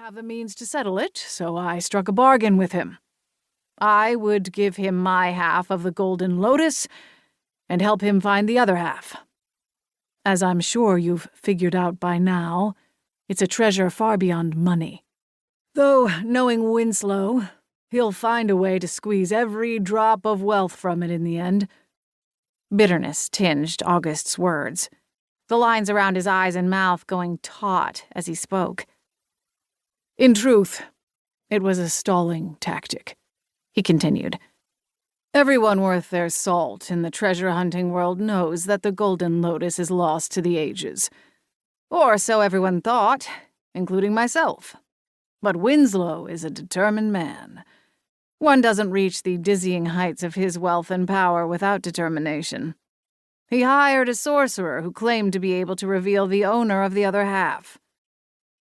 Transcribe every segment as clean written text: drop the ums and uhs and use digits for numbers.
have the means to settle it, so I struck a bargain with him. I would give him my half of the Golden Lotus and help him find the other half. As I'm sure you've figured out by now, it's a treasure far beyond money. Though, knowing Winslow, he'll find a way to squeeze every drop of wealth from it in the end. Bitterness tinged August's words, the lines around his eyes and mouth going taut as he spoke. In truth, it was a stalling tactic, he continued. Everyone worth their salt in the treasure-hunting world knows that the Golden Lotus is lost to the ages. Or so everyone thought, including myself. But Winslow is a determined man. One doesn't reach the dizzying heights of his wealth and power without determination. He hired a sorcerer who claimed to be able to reveal the owner of the other half.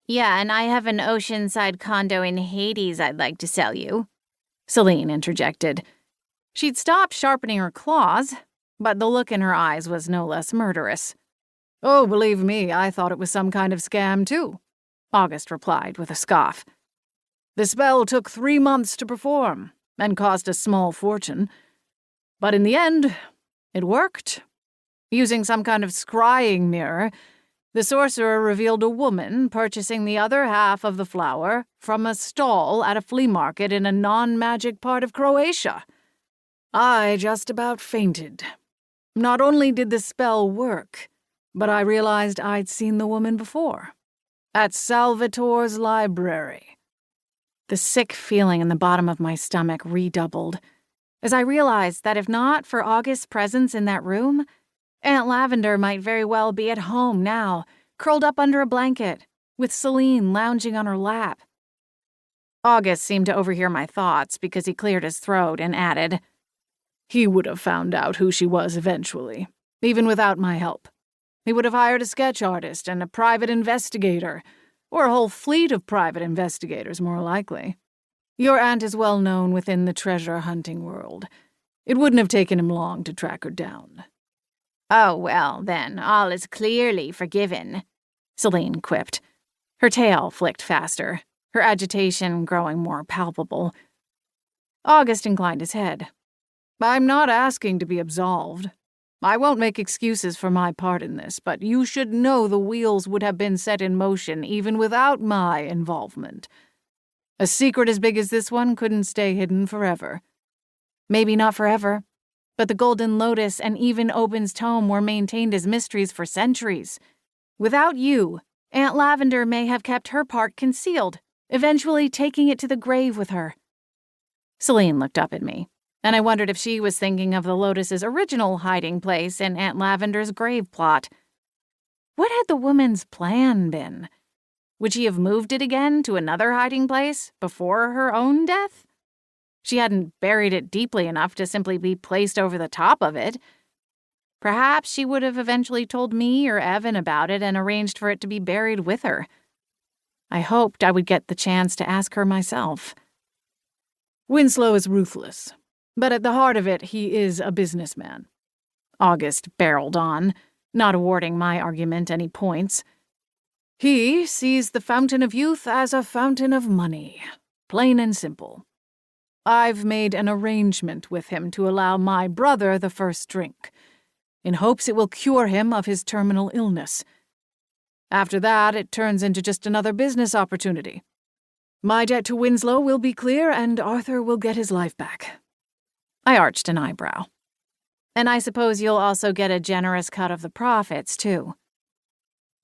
Yeah, and I have an oceanside condo in Hades I'd like to sell you, Selene interjected. She'd stopped sharpening her claws, but the look in her eyes was no less murderous. Oh, believe me, I thought it was some kind of scam, too, August replied with a scoff. The spell took 3 months to perform and cost a small fortune. But in the end, it worked. Using some kind of scrying mirror, the sorcerer revealed a woman purchasing the other half of the flower from a stall at a flea market in a non-magic part of Croatia. I just about fainted. Not only did the spell work, but I realized I'd seen the woman before. At Salvatore's library. The sick feeling in the bottom of my stomach redoubled, as I realized that if not for August's presence in that room, Aunt Lavender might very well be at home now, curled up under a blanket, with Selene lounging on her lap. August seemed to overhear my thoughts because he cleared his throat and added, He would have found out who she was eventually, even without my help. He would have hired a sketch artist and a private investigator, or a whole fleet of private investigators, more likely. Your aunt is well known within the treasure-hunting world. It wouldn't have taken him long to track her down. Oh, well, then, all is clearly forgiven, Selene quipped. Her tail flicked faster, her agitation growing more palpable. August inclined his head. I'm not asking to be absolved. I won't make excuses for my part in this, but you should know the wheels would have been set in motion even without my involvement. A secret as big as this one couldn't stay hidden forever. Maybe not forever, but the Golden Lotus and even Oben's tome were maintained as mysteries for centuries. Without you, Aunt Lavender may have kept her part concealed, eventually taking it to the grave with her. Selene looked up at me, and I wondered if she was thinking of the Lotus's original hiding place in Aunt Lavender's grave plot. What had the woman's plan been? Would she have moved it again to another hiding place before her own death? She hadn't buried it deeply enough to simply be placed over the top of it. Perhaps she would have eventually told me or Evan about it and arranged for it to be buried with her. I hoped I would get the chance to ask her myself. Winslow is ruthless, but at the heart of it, he is a businessman. August barreled on, not awarding my argument any points. He sees the fountain of youth as a fountain of money, plain and simple. I've made an arrangement with him to allow my brother the first drink, in hopes it will cure him of his terminal illness. After that, it turns into just another business opportunity. My debt to Winslow will be clear, and Arthur will get his life back. I arched an eyebrow. And I suppose you'll also get a generous cut of the profits, too.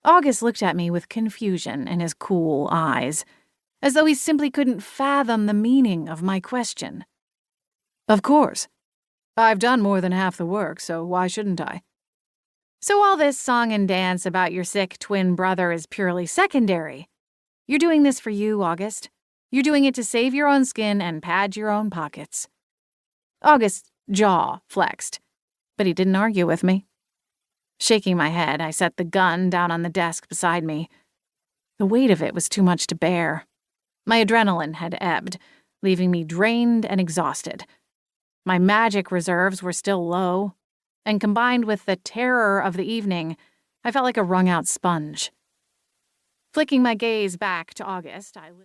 August looked at me with confusion in his cool eyes, as though he simply couldn't fathom the meaning of my question. Of course. I've done more than half the work, so why shouldn't I? So all this song and dance about your sick twin brother is purely secondary. You're doing this for you, August. You're doing it to save your own skin and pad your own pockets. August's jaw flexed, but he didn't argue with me. Shaking my head, I set the gun down on the desk beside me. The weight of it was too much to bear. My adrenaline had ebbed, leaving me drained and exhausted. My magic reserves were still low, and combined with the terror of the evening, I felt like a wrung-out sponge. Flicking my gaze back to August, I